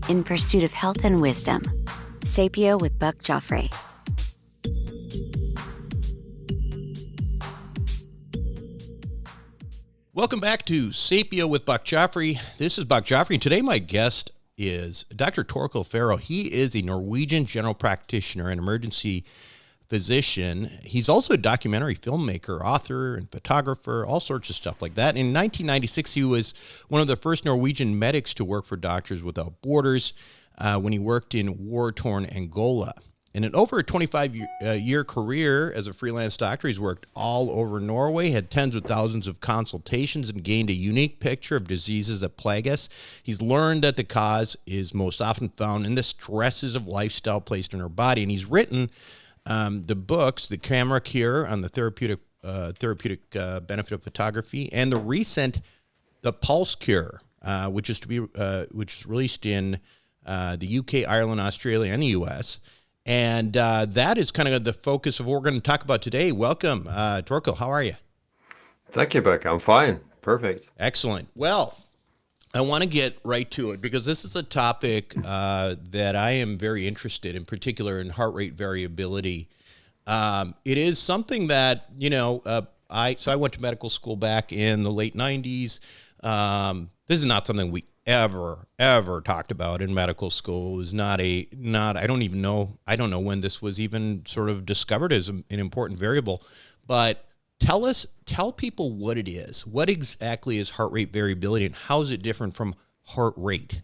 in pursuit of health and wisdom. Sapio with Buck Joffrey. Welcome back to Sapio with Buck Joffrey. This is Buck Joffrey, and today my guest is Dr. Torkil Færø. He is a Norwegian general practitioner and emergency physician. He's also a documentary filmmaker, author, and photographer, all sorts of stuff like that. In 1996, he was one of the first Norwegian medics to work for Doctors Without Borders when he worked in war-torn Angola. And in over a 25-year career as a freelance doctor, he's worked all over Norway, had tens of thousands of consultations, and gained a unique picture of diseases that plague us. He's learned that the cause is most often found in the stresses of lifestyle placed in our body. And he's written the books, The Camera Cure on the therapeutic benefit of photography, and the recent The Pulse Cure, which is released in the UK, Ireland, Australia, and the US. And that is kind of the focus of what we're going to talk about today. Welcome, Torkil. How are you? Thank you, Buck. I'm fine. Perfect. Excellent. Well, I want to get right to it because this is a topic that I am very interested in particular in heart rate variability. It is something that, I went to medical school back in the late 90s. This is not something we ever talked about in medical school. It was I don't know when this was even sort of discovered as an important variable, but tell people what it is. What exactly is heart rate variability and how is it different from heart rate?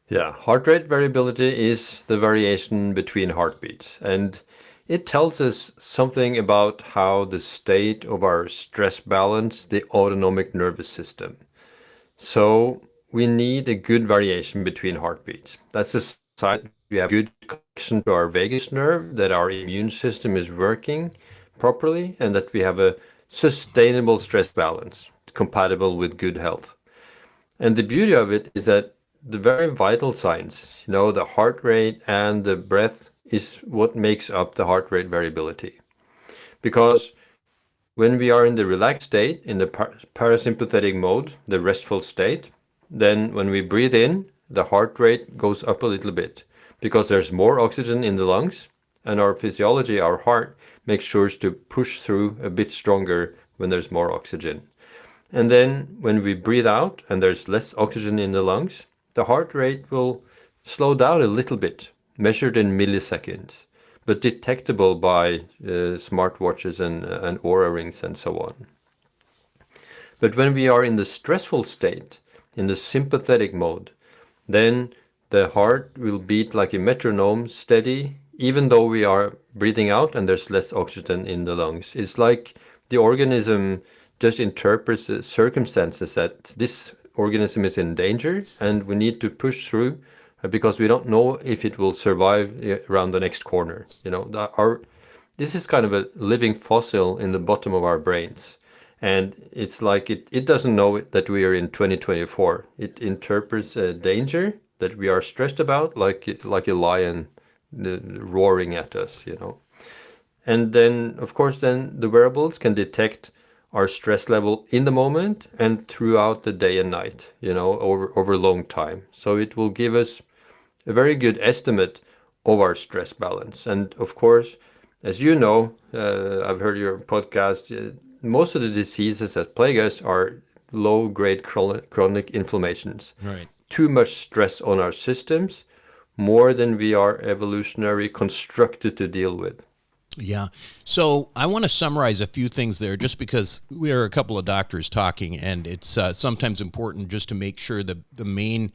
Yeah, heart rate variability is the variation between heartbeats, and it tells us something about how the state of our stress balance, the autonomic nervous system. So we need a good variation between heartbeats. That's a sign we have good connection to our vagus nerve, that our immune system is working properly, and that we have a sustainable stress balance compatible with good health. And the beauty of it is that the very vital signs, the heart rate and the breath, is what makes up the heart rate variability. Because when we are in the relaxed state, in the parasympathetic mode, the restful state, then when we breathe in, the heart rate goes up a little bit because there's more oxygen in the lungs, and our physiology, our heart, makes sure to push through a bit stronger when there's more oxygen. And then when we breathe out and there's less oxygen in the lungs, the heart rate will slow down a little bit, measured in milliseconds, but detectable by smartwatches and Oura rings and so on. But when we are in the stressful state, in the sympathetic mode, then the heart will beat like a metronome, steady, even though we are breathing out and there's less oxygen in the lungs. It's like the organism just interprets the circumstances that this organism is in danger and we need to push through because we don't know if it will survive around the next corner. This is kind of a living fossil in the bottom of our brains. And it's like it doesn't know that we are in 2024. It interprets a danger that we are stressed about, like a lion roaring at us, And then, of course, the wearables can detect our stress level in the moment and throughout the day and night, over a long time. So it will give us a very good estimate of our stress balance. And of course, as you know, I've heard your podcast, most of the diseases that plague us are low-grade chronic inflammations. Right. Too much stress on our systems, more than we are evolutionarily constructed to deal with. Yeah. So I want to summarize a few things there just because we are a couple of doctors talking, and it's sometimes important just to make sure that the main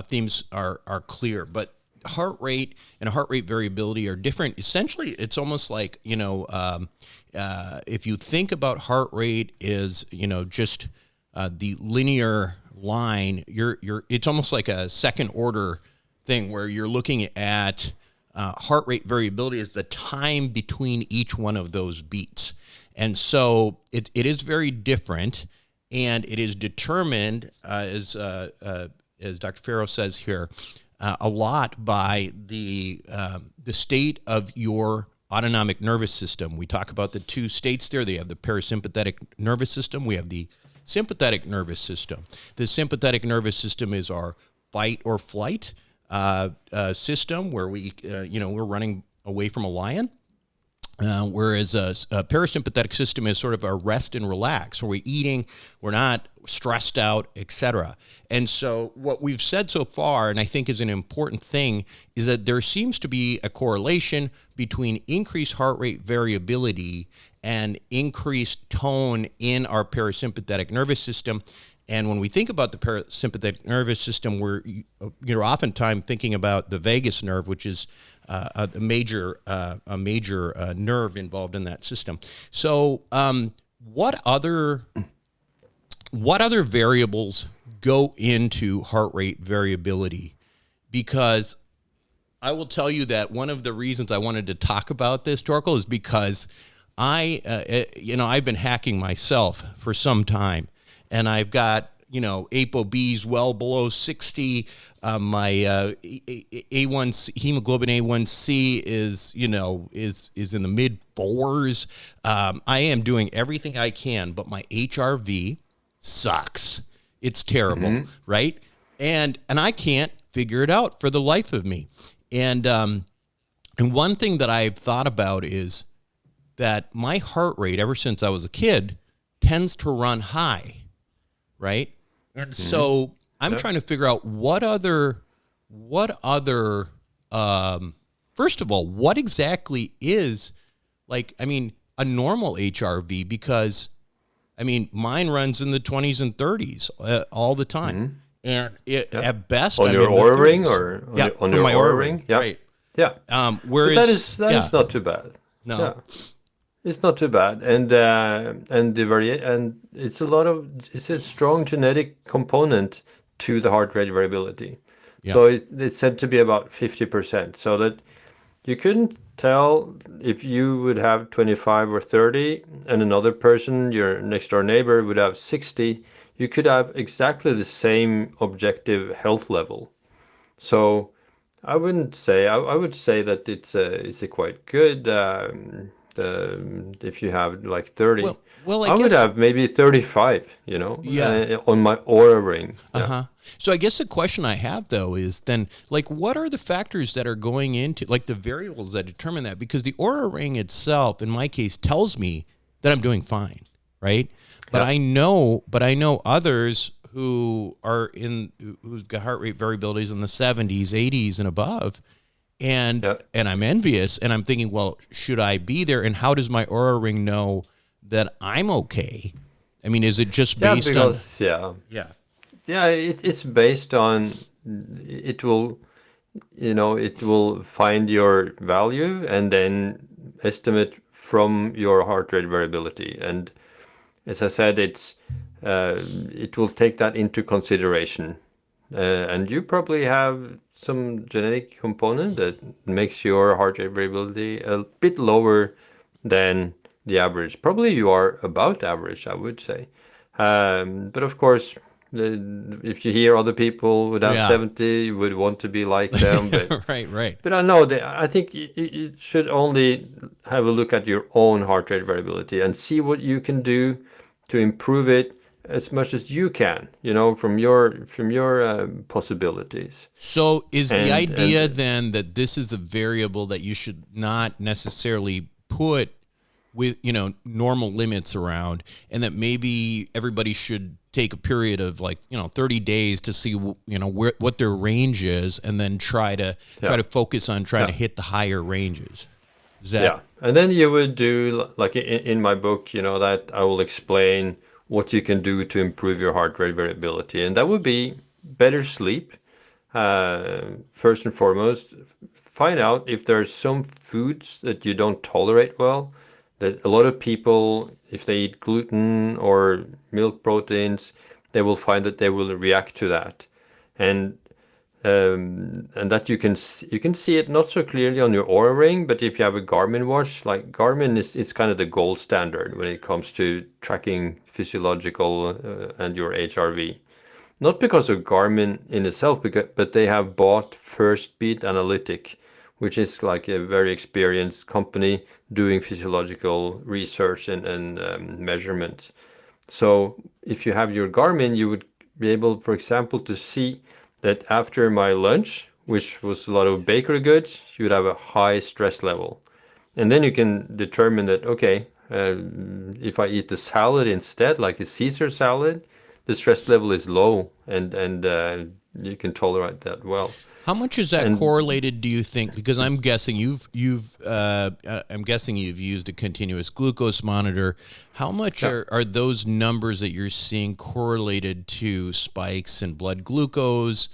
themes are clear. But heart rate and heart rate variability are different. Essentially, it's almost like, if you think about heart rate is, just the linear line, it's almost like a second order thing where you're looking at heart rate variability is the time between each one of those beats. And so it is very different, and it is determined, as Dr. Færø says here, a lot by the state of your autonomic nervous system. We talk about the two states there. They have the parasympathetic nervous system. We have the sympathetic nervous system. The sympathetic nervous system is our fight or flight system where we're running away from a lion. Whereas a parasympathetic system is sort of a rest and relax, where we're eating, we're not stressed out, etc. And so what we've said so far, and I think is an important thing, is that there seems to be a correlation between increased heart rate variability and increased tone in our parasympathetic nervous system. And when we think about the parasympathetic nervous system, we're oftentimes thinking about the vagus nerve, which is a major nerve involved in that system. So, what other variables go into heart rate variability? Because I will tell you that one of the reasons I wanted to talk about this, Torkil, is because I've been hacking myself for some time, and I've got ApoBs well below 60. My A1C, hemoglobin A1C is in the mid 4s. I am doing everything I can, but my HRV sucks. It's terrible, right? And I can't figure it out for the life of me. And one thing that I've thought about is that my heart rate, ever since I was a kid, tends to run high, right? And so I'm trying to figure out what other, first of all, what exactly is a normal HRV? Because mine runs in the 20s and 30s all the time. And at best, on I'm your in the Oura ring 30s. or on from your my Oura ring? Yeah. Right. Yeah. Whereas But that is not too bad. No. Yeah. It's not too bad, and it's a strong genetic component to the heart rate variability. Yeah. So it's said to be about 50%. So that you couldn't tell if you would have 25 or 30, and another person, your next door neighbor, would have 60. You could have exactly the same objective health level. So I wouldn't say I would say that it's a quite good. If you have like 30, well, I would have maybe 35, on my Oura ring. Yeah. So I guess the question I have though is then what are the factors that are going into the variables that determine that? Because the Oura ring itself, in my case, tells me that I'm doing fine, right? But I know others who've got heart rate variabilities in the 70s, 80s, and above. And I'm envious, and I'm thinking, well, should I be there? And how does my Oura ring know that I'm okay? Is it just based on? It's based on it will find your value and then estimate from your heart rate variability. And as I said, it will take that into consideration. And you probably have some genetic component that makes your heart rate variability a bit lower than the average. Probably you are about average, I would say. But of course, if you hear other people without 70, you would want to be like them. But, right. But I think you should only have a look at your own heart rate variability and see what you can do to improve it as much as you can, from your possibilities. So is the idea then that this is a variable that you should not necessarily put with, normal limits around, and that maybe everybody should take a period of 30 days to see, what their range is, and then try to focus on trying to hit the higher ranges? Is that? And then you would do, like in my book, that I will explain what you can do to improve your heart rate variability. And that would be better sleep. First and foremost, find out if there are some foods that you don't tolerate well. That a lot of people, if they eat gluten or milk proteins, they will find that they will react to that. And that you can see it not so clearly on your Oura ring, but if you have a Garmin watch, like Garmin is kind of the gold standard when it comes to tracking physiological and your HRV. Not because of Garmin in itself, but they have bought First Beat Analytic, which is like a very experienced company doing physiological research and measurements. So if you have your Garmin, you would be able, for example, to see that after my lunch, which was a lot of bakery goods, you would have a high stress level. And then you can determine that, okay, if I eat the salad instead, like a Caesar salad, the stress level is low, and you can tolerate that well. How much is that correlated, do you think? Because I'm guessing I'm guessing you've used a continuous glucose monitor. How much are those numbers that you're seeing correlated to spikes in blood glucose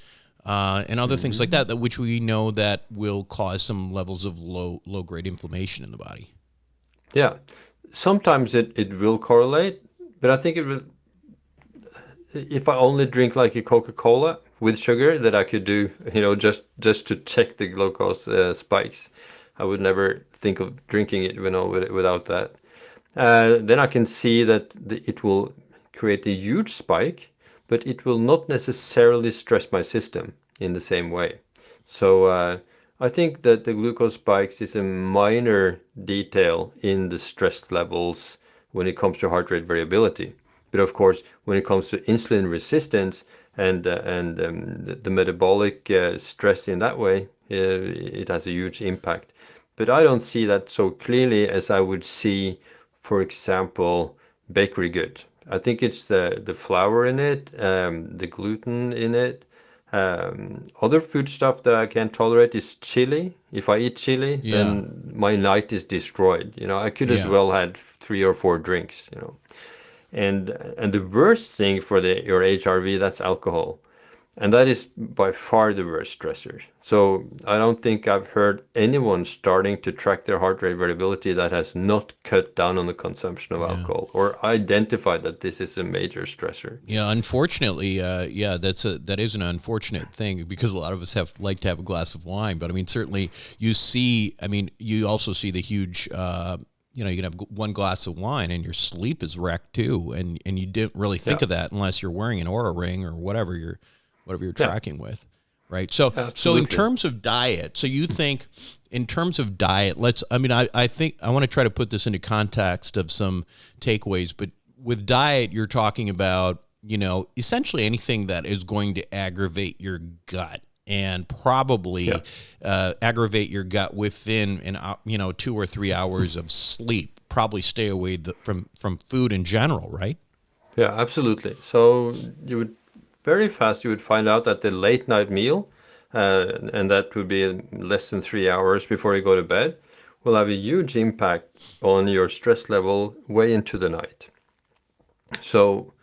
and other things like that, which we know that will cause some levels of low grade inflammation in the body? Yeah, sometimes it will correlate, but I think it will. If I only drink like a Coca-Cola with sugar, that I could do, just to check the glucose spikes. I would never think of drinking it, without that. Then I can see that it will create a huge spike, but it will not necessarily stress my system in the same way. So I think that the glucose spikes is a minor detail in the stress levels when it comes to heart rate variability. But of course, when it comes to insulin resistance and the metabolic stress in that way, it has a huge impact. But I don't see that so clearly as I would see, for example, bakery good. I think it's the flour in it, the gluten in it. Other food stuff that I can't tolerate is chili. If I eat chili, then my night is destroyed. I could as well had 3 or 4 drinks. And the worst thing for your HRV, that's alcohol. And that is by far the worst stressor. So I don't think I've heard anyone starting to track their heart rate variability that has not cut down on the consumption of alcohol or identified that this is a major stressor. Yeah, unfortunately, that is an unfortunate thing, because a lot of us like to have a glass of wine. But I mean, certainly you also see the huge you can have one glass of wine and your sleep is wrecked too, and you didn't really think of that unless you're wearing an Oura ring or whatever you're tracking with, right? So in terms of diet, so you think in terms of diet, I think I want to try to put this into context of some takeaways, but with diet, you're talking about essentially anything that is going to aggravate your gut. And probably aggravate your gut within 2 or 3 hours of sleep. Probably stay away from food in general, right? Yeah, absolutely. So you would find out that the late night meal, and that would be less than 3 hours before you go to bed, will have a huge impact on your stress level way into the night. So,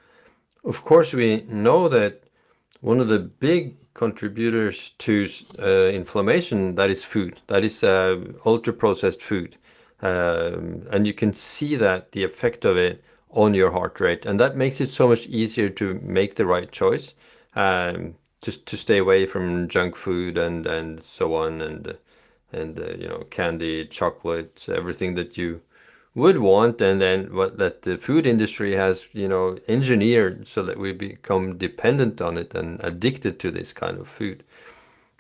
of course, we know that one of the big contributors to inflammation, that is food, that is ultra-processed food. And you can see that the effect of it on your heart rate. And that makes it so much easier to make the right choice, just to stay away from junk food and so on, and candy, chocolate, everything that you would want, and then that the food industry has engineered so that we become dependent on it and addicted to this kind of food.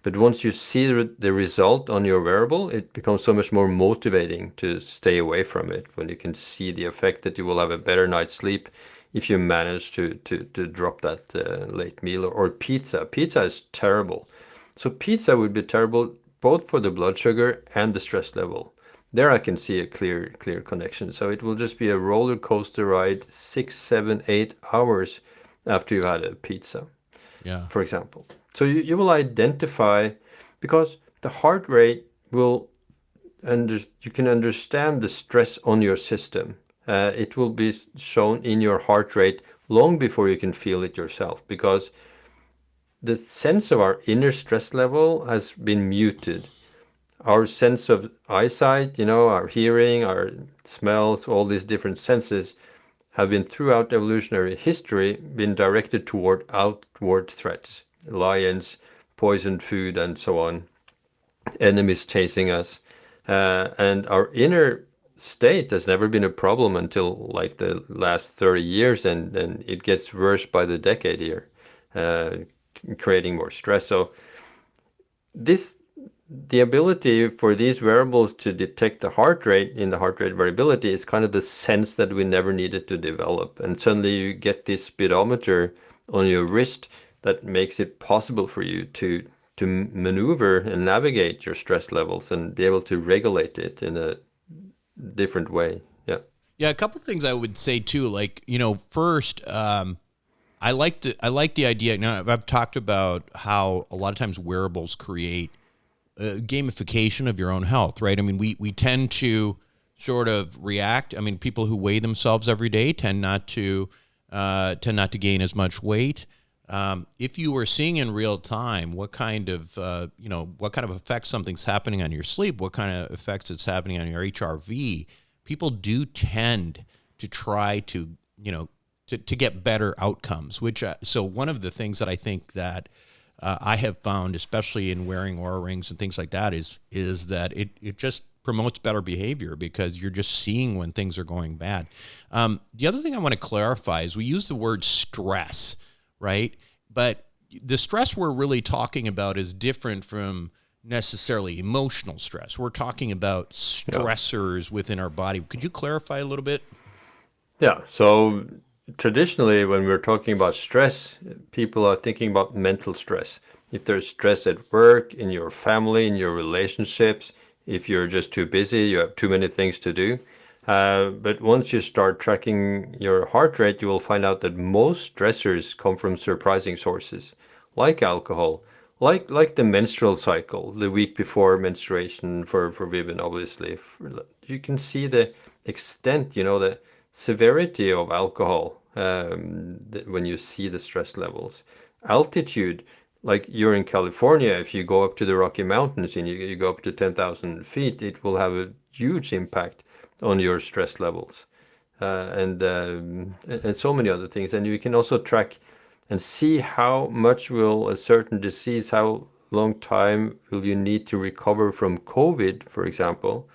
But once you see the result on your wearable, it becomes so much more motivating to stay away from it, when you can see the effect that you will have a better night's sleep if you manage to drop that late meal. Or pizza. Pizza is terrible. So pizza would be terrible both for the blood sugar and the stress level. There I can see a clear connection. So it will just be a roller coaster ride 6, 7, 8 hours after you had a pizza, for example. So you will identify, because the heart rate will, you can understand the stress on your system. It will be shown in your heart rate long before you can feel it yourself, because the sense of our inner stress level has been muted. Our sense of eyesight, our hearing, our smells, all these different senses have been throughout evolutionary history been directed toward outward threats. Lions, poisoned food, and so on. Enemies chasing us. And our inner state has never been a problem until like the last 30 years, and it gets worse by the decade here, creating more stress. So the ability for these wearables to detect the heart rate in the heart rate variability is kind of the sense that we never needed to develop. And suddenly you get this speedometer on your wrist that makes it possible for you to maneuver and navigate your stress levels and be able to regulate it in a different way. Yeah. Yeah, a couple of things I would say too. Like, first, I like the idea. Now, I've talked about how a lot of times wearables create gamification of your own health, right? I mean, we tend to sort of react. I mean, people who weigh themselves every day tend not to gain as much weight. If you were seeing in real time what kind of effects something's happening on your sleep, what kind of effects it's happening on your HRV, people do tend to try to get better outcomes. So one of the things that I think that I have found, especially in wearing Oura rings and things like that, is that it just promotes better behavior because you're just seeing when things are going bad. The other thing I want to clarify is we use the word stress, right? But the stress we're really talking about is different from necessarily emotional stress. We're talking about stressors within our body. Could you clarify a little bit? Yeah. So traditionally, when we're talking about stress, people are thinking about mental stress. If there's stress at work, in your family, in your relationships, if you're just too busy, you have too many things to do. But once you start tracking your heart rate, you will find out that most stressors come from surprising sources, like alcohol, like the menstrual cycle, the week before menstruation for women, obviously. You can see the extent, the severity of alcohol when you see the stress levels. Altitude, like you're in California, if you go up to the Rocky Mountains and you go up to 10,000 feet, it will have a huge impact on your stress levels, and so many other things. And you can also track and see how much will a certain disease, how long time will you need to recover from COVID, for example,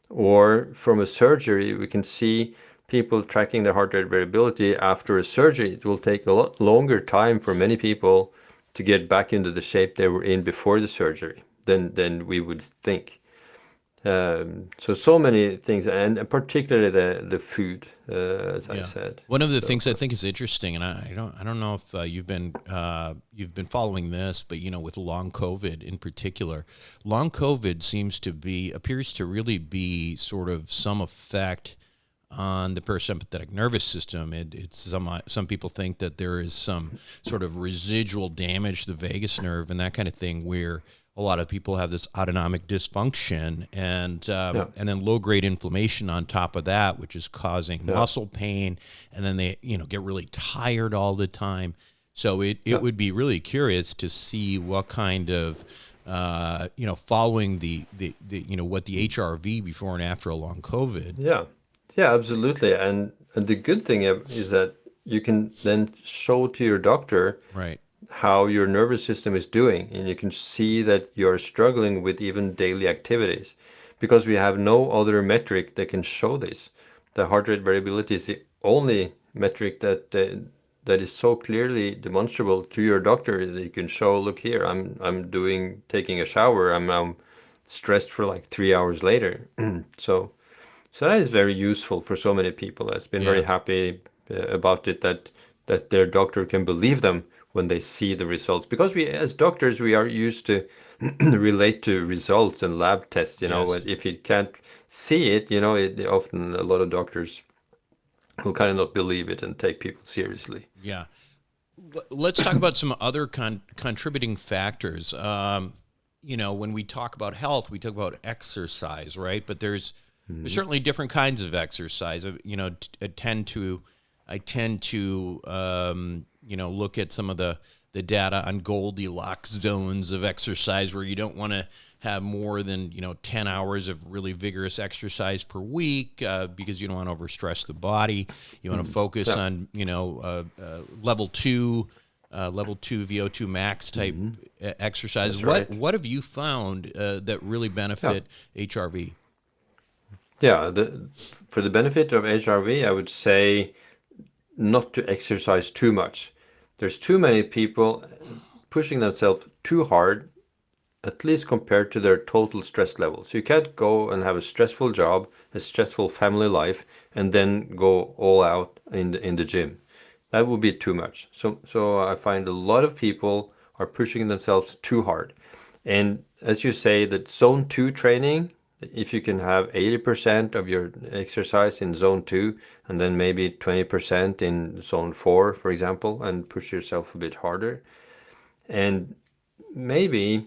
or from a surgery. We can see people tracking their heart rate variability after a surgery. It will take a lot longer time for many people to get back into the shape they were in before the surgery than we would think. So many things, and particularly the food, as I said. One of the things I think is interesting, and I don't know if you've been following this, but with long COVID in particular, long COVID appears to really be sort of some effect on the parasympathetic nervous system. It's some people think that there is some sort of residual damage to the vagus nerve and that kind of thing, where a lot of people have this autonomic dysfunction and then low-grade inflammation on top of that, which is causing muscle pain, and then they get really tired all the time. So it would be really curious to see what kind of following the what the HRV before and after a long COVID. Yeah, absolutely. And the good thing is that you can then show to your doctor how your nervous system is doing, and you can see that you're struggling with even daily activities, because we have no other metric that can show this. The heart rate variability is the only metric that is so clearly demonstrable to your doctor that you can show, look here, I'm taking a shower, I'm now stressed for like 3 hours later. So that is very useful for so many people. That's been very happy about it, that their doctor can believe them when they see the results. Because we, as doctors, we are used to relate to results and lab tests. If you can't see it, often a lot of doctors will kind of not believe it and take people seriously. Yeah. Let's talk about some other contributing factors. When we talk about health, we talk about exercise, right? But there's certainly different kinds of exercise. I tend to look at some of the data on Goldilocks zones of exercise, where you don't want to have more than 10 hours of really vigorous exercise per week, because you don't want to overstress the body. You want to focus on level 2 VO2 max type exercise. What have you found that really benefit HRV? Yeah, for the benefit of HRV, I would say not to exercise too much. There's too many people pushing themselves too hard, at least compared to their total stress levels. You can't go and have a stressful job, a stressful family life, and then go all out in the gym. That would be too much. So I find a lot of people are pushing themselves too hard. And as you say, that zone 2 training, if you can have 80% of your exercise in zone 2 and then maybe 20% in zone 4, for example, and push yourself a bit harder. And maybe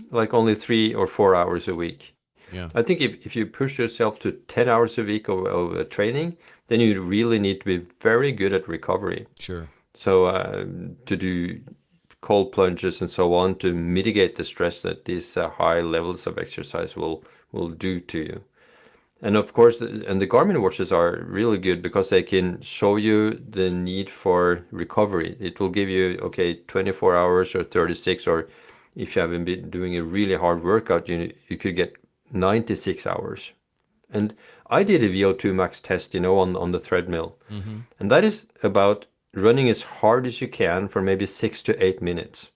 like only 3 or 4 hours a week. Yeah. I think if you push yourself to 10 hours a week of training, then you really need to be very good at recovery. Sure. So to do cold plunges and so on to mitigate the stress that these high levels of exercise will do to you. And of course, the Garmin watches are really good because they can show you the need for recovery. It will give you, okay, 24 hours or 36, or if you haven't been doing a really hard workout, you could get 96 hours. And I did a VO2 max test, on the treadmill. And that is about running as hard as you can for maybe 6 to 8 minutes.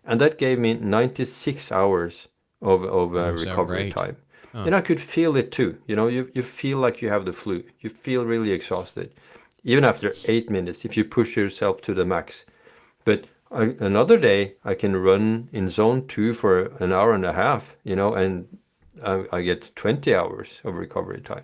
And that gave me 96 hours of recovery time. And I could feel it too. You feel like you have the flu. You feel really exhausted, even after 8 minutes, if you push yourself to the max. But another day, I can run in zone 2 for an hour and a half, and I get 20 hours of recovery time.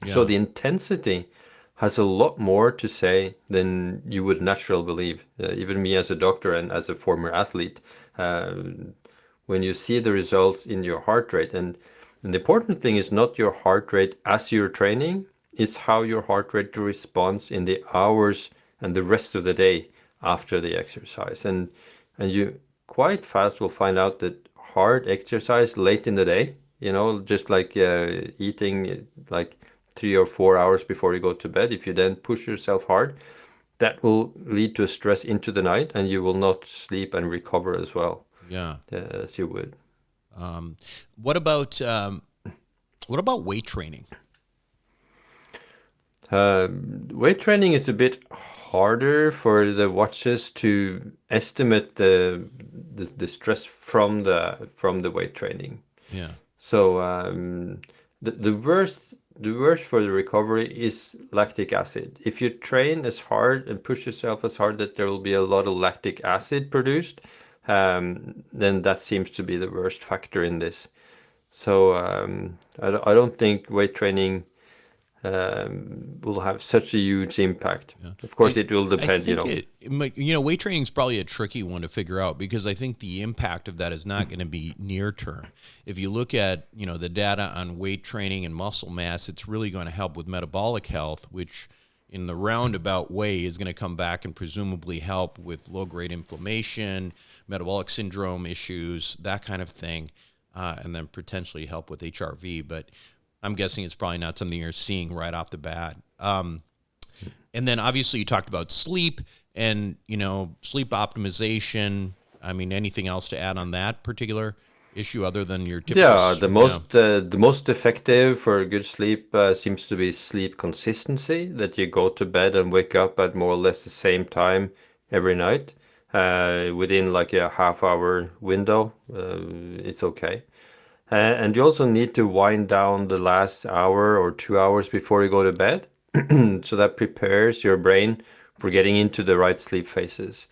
Yeah. So the intensity has a lot more to say than you would naturally believe. Even me as a doctor and as a former athlete, when you see the results in your heart rate, and the important thing is not your heart rate as you're training, it's how your heart rate responds in the hours and the rest of the day after the exercise. And you quite fast will find out that hard exercise late in the day, just like eating like 3 or 4 hours before you go to bed, if you then push yourself hard, that will lead to a stress into the night, and you will not sleep and recover as well. Yeah. As you would. What about weight training? Weight training is a bit harder for the watches to estimate the stress from the weight training. Yeah. So the worst for the recovery is lactic acid. If you train as hard and push yourself as hard that there will be a lot of lactic acid produced, then that seems to be the worst factor in this. So I don't think weight training will have such a huge impact. Yeah. Of course, it will depend. Weight training is probably a tricky one to figure out, because I think the impact of that is not going to be near term. If you look at the data on weight training and muscle mass, it's really going to help with metabolic health, which in the roundabout way is going to come back and presumably help with low-grade inflammation, metabolic syndrome issues, that kind of thing, and then potentially help with HRV. But I'm guessing it's probably not something you're seeing right off the bat. And then obviously you talked about sleep and, sleep optimization. I mean, anything else to add on that particular issue other than your typical? Yeah, the most effective for good sleep seems to be sleep consistency, that you go to bed and wake up at more or less the same time every night, within like a half-hour window. It's okay. And you also need to wind down the last hour or 2 hours before you go to bed, so that prepares your brain for getting into the right sleep phases.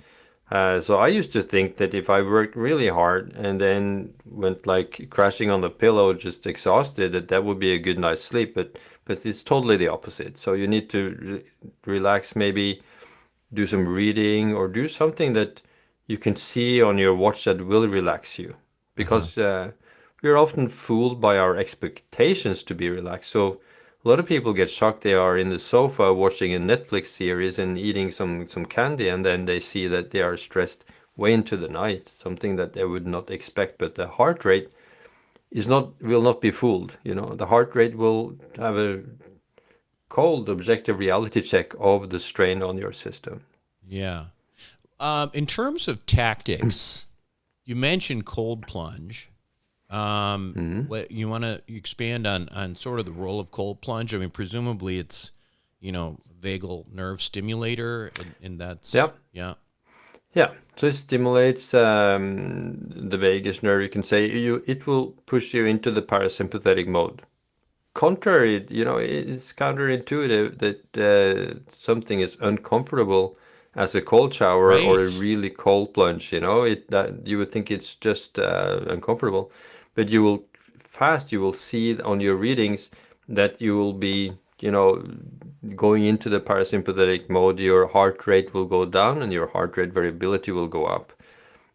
So I used to think that if I worked really hard and then went like crashing on the pillow, just exhausted, that would be a good night's sleep. But it's totally the opposite. So you need to relax, maybe do some reading or do something that you can see on your watch that will relax you. Because we're often fooled by our expectations to be relaxed. So a lot of people get shocked. They are in the sofa watching a Netflix series and eating some candy, and then they see that they are stressed way into the night, something that they would not expect. But the heart rate will not be fooled. The heart rate will have a cold, objective reality check of the strain on your system. Yeah. In terms of tactics, you mentioned cold plunge. What you want to expand on sort of the role of cold plunge? I mean, presumably it's, vagal nerve stimulator, and that's yeah. So it stimulates the vagus nerve. You can say it will push you into the parasympathetic mode contrary, it's counterintuitive that something is uncomfortable as a cold shower or a Right. really cold plunge. That you would think it's just uncomfortable, but you will see on your readings that you will be, going into the parasympathetic mode. Your heart rate will go down and your heart rate variability will go up.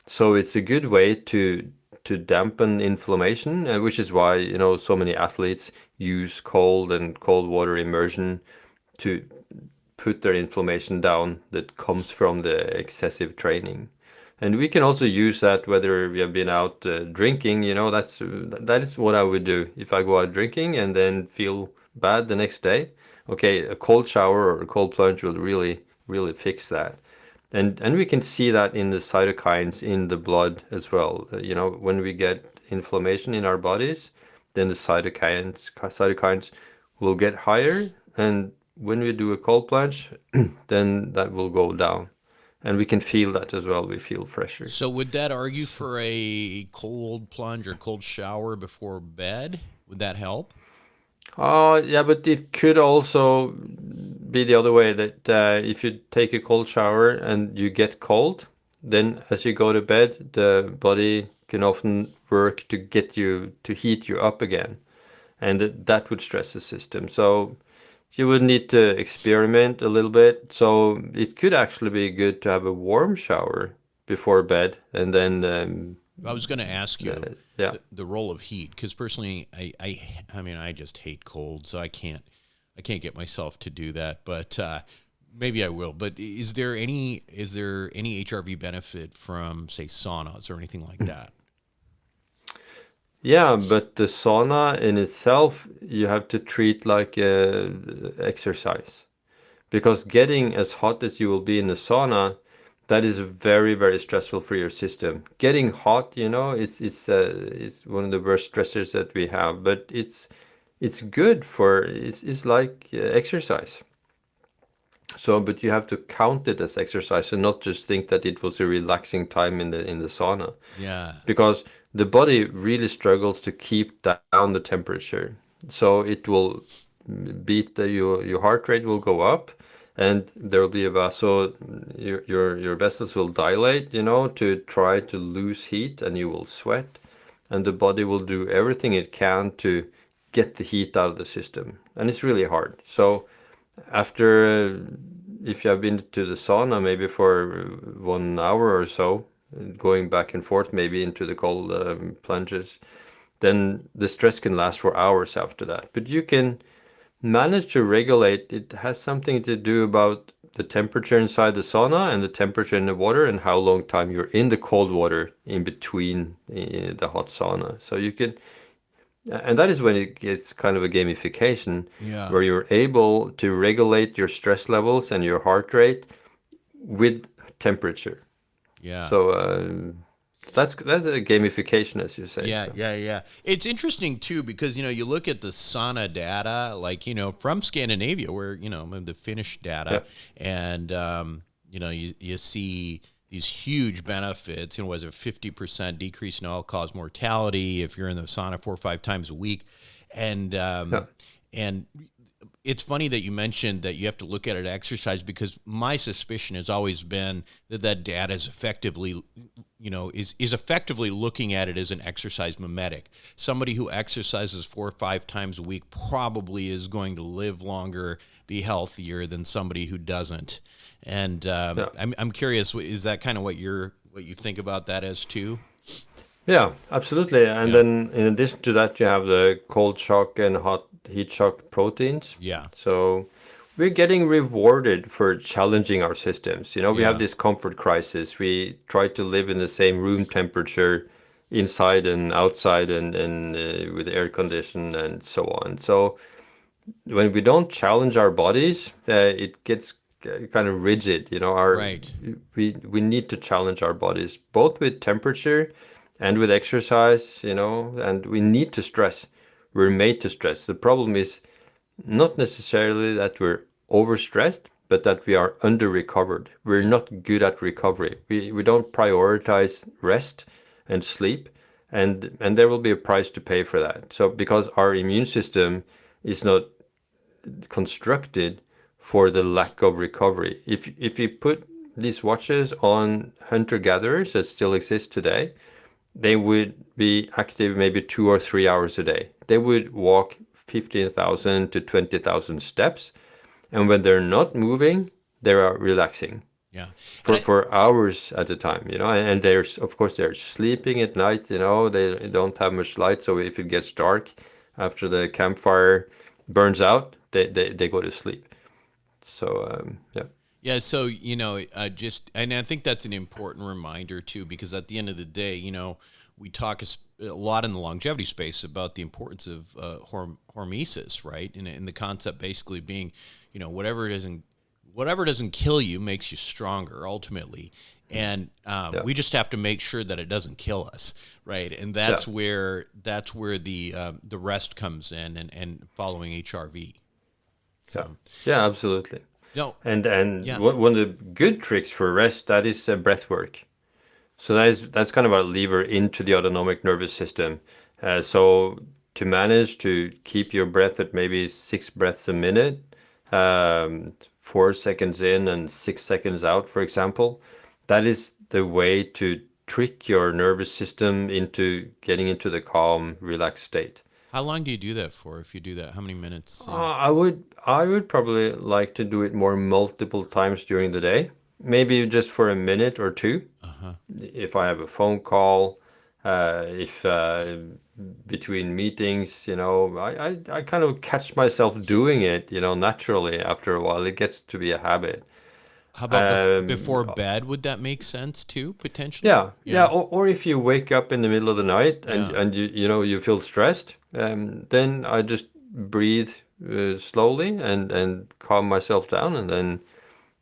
So it's a good way to dampen inflammation, which is why so many athletes use cold and cold water immersion to put their inflammation down that comes from the excessive training. And we can also use that whether we have been out drinking. That is what I would do if I go out drinking and then feel bad the next day. Okay, a cold shower or a cold plunge will really fix that. And we can see that in the cytokines in the blood as well. When we get inflammation in our bodies, then the cytokines will get higher, and when we do a cold plunge, then that will go down. And we can feel that as well. We feel fresher. So would that argue for a cold plunge or cold shower before bed? Would that help? Yeah, but it could also be the other way that if you take a cold shower and you get cold, then as you go to bed, the body can often work to heat you up again. And that would stress the system. So you would need to experiment a little bit. So it could actually be good to have a warm shower before bed and then I was going to ask you yeah. the role of heat, because personally, I mean, I just hate cold, so I can't get myself to do that. But maybe I will. But is there any HRV benefit from, say, saunas or anything like that? Yeah, but the sauna in itself, you have to treat like exercise, because getting as hot as you will be in the sauna, that is very, very stressful for your system. Getting hot, it's one of the worst stressors that we have, but it's good it's like exercise. So, but you have to count it as exercise and not just think that it was a relaxing time in the sauna, Yeah. because the body really struggles to keep down the temperature. So it will your heart rate will go up, and there will be your vessels will dilate, to try to lose heat, and you will sweat, and the body will do everything it can to get the heat out of the system, and it's really hard. So after if you have been to the sauna maybe for 1 hour or so, going back and forth maybe into the cold plunges, then the stress can last for hours after that. But you can manage to regulate. It has something to do about the temperature inside the sauna and the temperature in the water and how long time you're in the cold water in between the hot sauna. So you can, and that is when it gets kind of a gamification, Yeah. where you're able to regulate your stress levels and your heart rate with temperature. Yeah. So that's a gamification, as you say. Yeah, So. yeah. It's interesting too because you look at the sauna data, like from Scandinavia, where the Finnish data, and you see these huge benefits. Was a 50% decrease in all-cause mortality if you're in the sauna 4 or 5 times a week, and it's funny that you mentioned that you have to look at it exercise, because my suspicion has always been that data is effectively, is effectively looking at it as an exercise mimetic. Somebody who exercises 4 or 5 times a week probably is going to live longer, be healthier than somebody who doesn't. And I'm curious, is that kind of what you think about that as too? Yeah, absolutely. And then in addition to that, you have the cold shock and hot heat shock proteins. Yeah. So we're getting rewarded for challenging our systems. We have this comfort crisis. We try to live in the same room temperature inside and outside and with air condition and so on. So when we don't challenge our bodies, it gets kind of rigid. Right. We need to challenge our bodies both with temperature and with exercise, and we need to stress. We're made to stress. The problem is not necessarily that we're overstressed, but that we are under-recovered. We're not good at recovery. We don't prioritize rest and sleep, and there will be a price to pay for that. So because our immune system is not constructed for the lack of recovery. If you put these watches on hunter-gatherers that still exist today, they would be active maybe 2 or 3 hours a day. They would walk 15,000 to 20,000 steps, and when they're not moving, they are relaxing Yeah. for hours at a time, and there's, of course, they're sleeping at night, they don't have much light, so if it gets dark after the campfire burns out, they go to sleep. So, yeah. Yeah, so and I think that's an important reminder too, because at the end of the day, we talk a lot in the longevity space about the importance of hormesis, right? And the concept basically being, whatever doesn't kill you makes you stronger ultimately, and we just have to make sure that it doesn't kill us, right? And that's where the rest comes in, and following HRV. So. Yeah, absolutely. No. And one of the good tricks for rest, that is breathwork. So that's kind of a lever into the autonomic nervous system. So to manage to keep your breath at maybe 6 breaths a minute, 4 seconds in and 6 seconds out, for example, that is the way to trick your nervous system into getting into the calm, relaxed state. How long do you do that for? If you do that, how many minutes? I would probably like to do it more multiple times during the day. Maybe just for a minute or two. If I have a phone call, if between meetings, I kind of catch myself doing it, naturally after a while. It gets to be a habit. How about before bed? Would that make sense too, potentially? Yeah. Or if you wake up in the middle of the night and you feel stressed, then I just breathe slowly and calm myself down, and then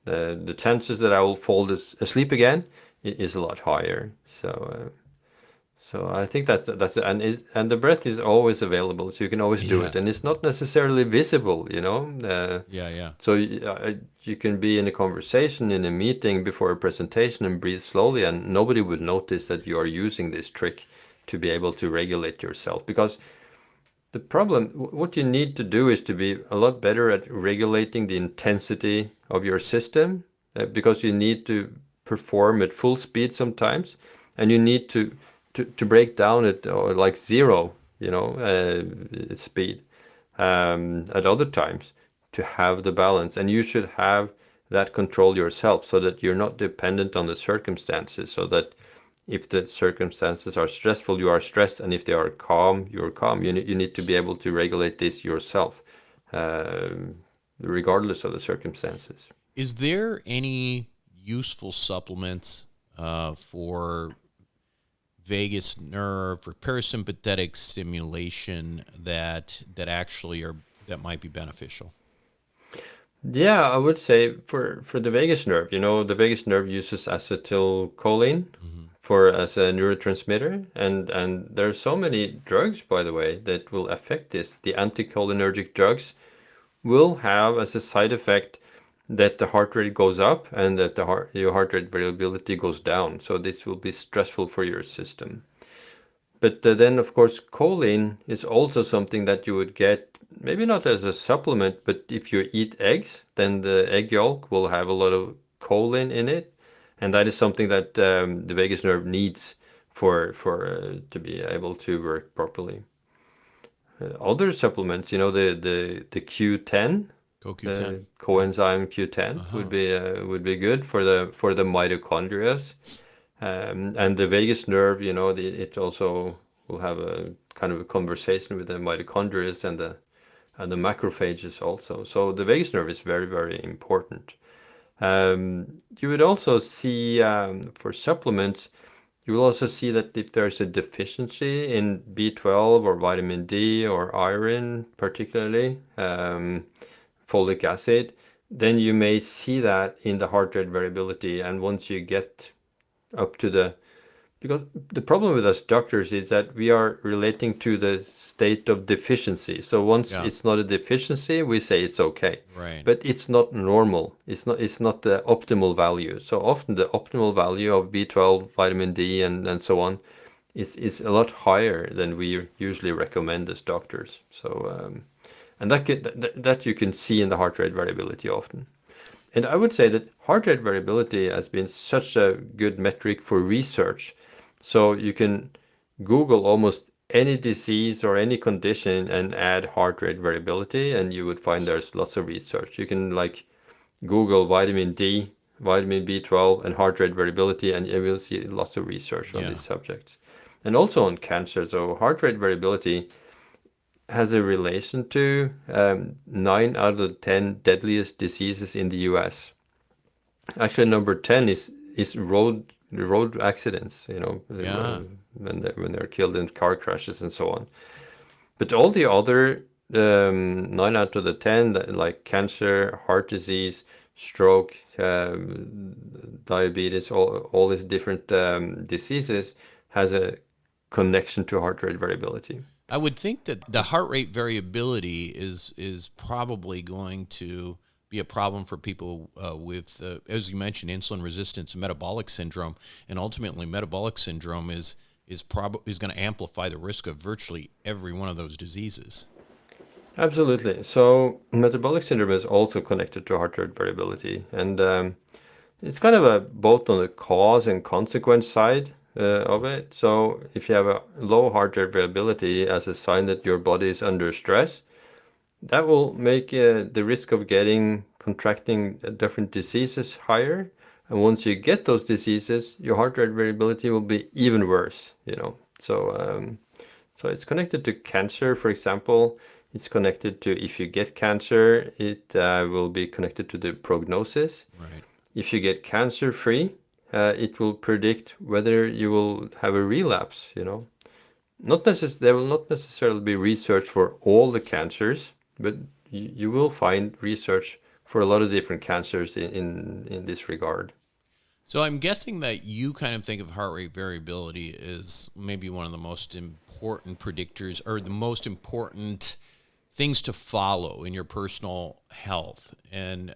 the chances that I will fall asleep again is a lot higher. So I think that's and the breath is always available, so you can always do it, and it's not necessarily visible, So you can be in a conversation, in a meeting, before a presentation, and breathe slowly, and nobody would notice that you are using this trick to be able to regulate yourself. Because the problem, what you need to do is to be a lot better at regulating the intensity of your system, because you need to perform at full speed sometimes, and you need to break down at like zero, speed at other times, to have the balance. And you should have that control yourself, so that you're not dependent on the circumstances, so that if the circumstances are stressful, you are stressed, and if they are calm, you're calm. You need to be able to regulate this yourself, regardless of the circumstances. Is there any useful supplements for vagus nerve, for parasympathetic stimulation that might be beneficial? Yeah, I would say for the vagus nerve, the vagus nerve uses acetylcholine as a neurotransmitter, and there are so many drugs, by the way, that will affect this. The anticholinergic drugs will have as a side effect that the heart rate goes up and that your heart rate variability goes down. So this will be stressful for your system. But then, of course, choline is also something that you would get, maybe not as a supplement, but if you eat eggs, then the egg yolk will have a lot of choline in it. And that is something that the vagus nerve needs for to be able to work properly. Other supplements, the Q10, CoQ10, coenzyme Q10 would be good for the mitochondria, and the vagus nerve. It also will have a kind of a conversation with the mitochondria and the macrophages also. So the vagus nerve is very, very important. You would also see for supplements, you will also see that if there's a deficiency in B12 or vitamin D or iron, particularly folic acid, then you may see that in the heart rate variability. And once you get up to because the problem with us doctors is that we are relating to the state of deficiency. So once it's not a deficiency, we say it's okay. Right. But it's not normal. It's not the optimal value. So often the optimal value of B12, vitamin D, and so on is a lot higher than we usually recommend as doctors. So And that you can see in the heart rate variability often. And I would say that heart rate variability has been such a good metric for research. So you can Google almost any disease or any condition and add heart rate variability, and you would find there's lots of research. You can like Google vitamin D, vitamin B12, and heart rate variability, and you will see lots of research on these subjects. And also on cancer. So heart rate variability has a relation to 9 out of the 10 deadliest diseases in the US. Actually, number 10 is road accidents, when they're killed in car crashes and so on. But all the other 9 out of the 10, like cancer, heart disease, stroke, diabetes, all these different diseases has a connection to heart rate variability. I would think that the heart rate variability is probably going to be a problem for people with, as you mentioned, insulin resistance and metabolic syndrome, and ultimately metabolic syndrome is going to amplify the risk of virtually every one of those diseases. Absolutely. So metabolic syndrome is also connected to heart rate variability, and it's kind of both on the cause and consequence side of it. So if you have a low heart rate variability as a sign that your body is under stress, that will make the risk of contracting different diseases higher. And once you get those diseases, your heart rate variability will be even worse, So it's connected to cancer, for example. It's connected to, if you get cancer, it will be connected to the prognosis. Right. If you get cancer-free, it will predict whether you will have a relapse, There will not necessarily be research for all the cancers, but you will find research for a lot of different cancers in this regard. So I'm guessing that you kind of think of heart rate variability as maybe one of the most important predictors, or the most important things to follow in your personal health. And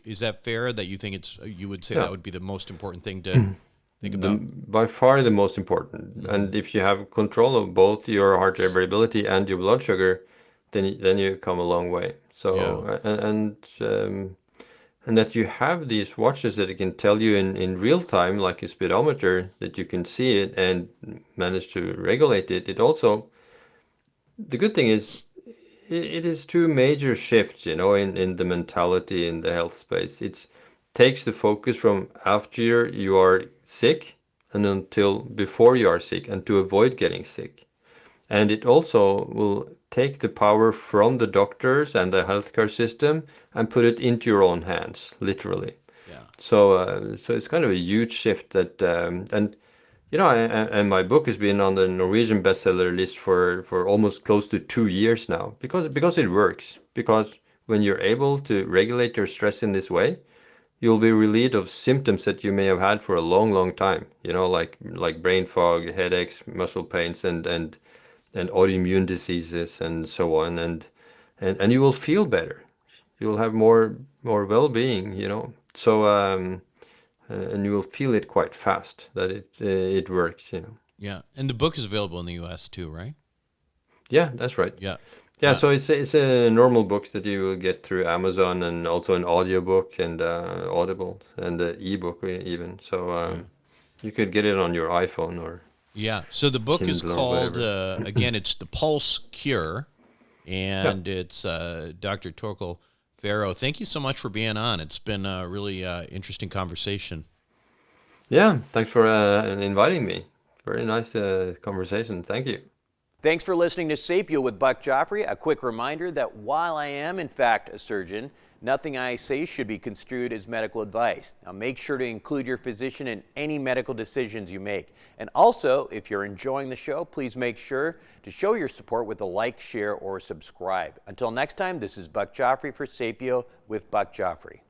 is that fair that you think you would say that would be the most important thing to think about? By far the most important. Mm-hmm. And if you have control of both your heart rate variability and your blood sugar, then you come a long way. So and that you have these watches that can tell you in real time, like a speedometer, that you can see it and manage to regulate it. It also, the good thing is, it is two major shifts, in the mentality in the health space. It takes the focus from after you are sick and until before you are sick, and to avoid getting sick. And it also will take the power from the doctors and the healthcare system and put it into your own hands, literally. Yeah. So it's kind of a huge shift that, and my book has been on the Norwegian bestseller list for almost close to 2 years now, because it works. Because when you're able to regulate your stress in this way, you'll be relieved of symptoms that you may have had for a long, long time. Like brain fog, headaches, muscle pains, and autoimmune diseases and so on. And you will feel better. You will have more well-being. So and you will feel it quite fast that it works. Yeah, and the book is available in the U.S. too, right? Yeah, that's right. Yeah. So it's a normal book that you will get through Amazon, and also an audiobook and Audible and the ebook even. So you could get it on your iPhone or. Yeah. So the book is called again. It's The Pulse Cure, and it's Dr. Torkil Færø. Thank you so much for being on. It's been a really interesting conversation. Yeah, thanks for inviting me. Very nice conversation. Thank you. Thanks for listening to Sapio with Buck Joffrey. A quick reminder that while I am, in fact, a surgeon, nothing I say should be construed as medical advice. Now, make sure to include your physician in any medical decisions you make. And also, if you're enjoying the show, please make sure to show your support with a like, share, or subscribe. Until next time, this is Buck Joffrey for Sapio with Buck Joffrey.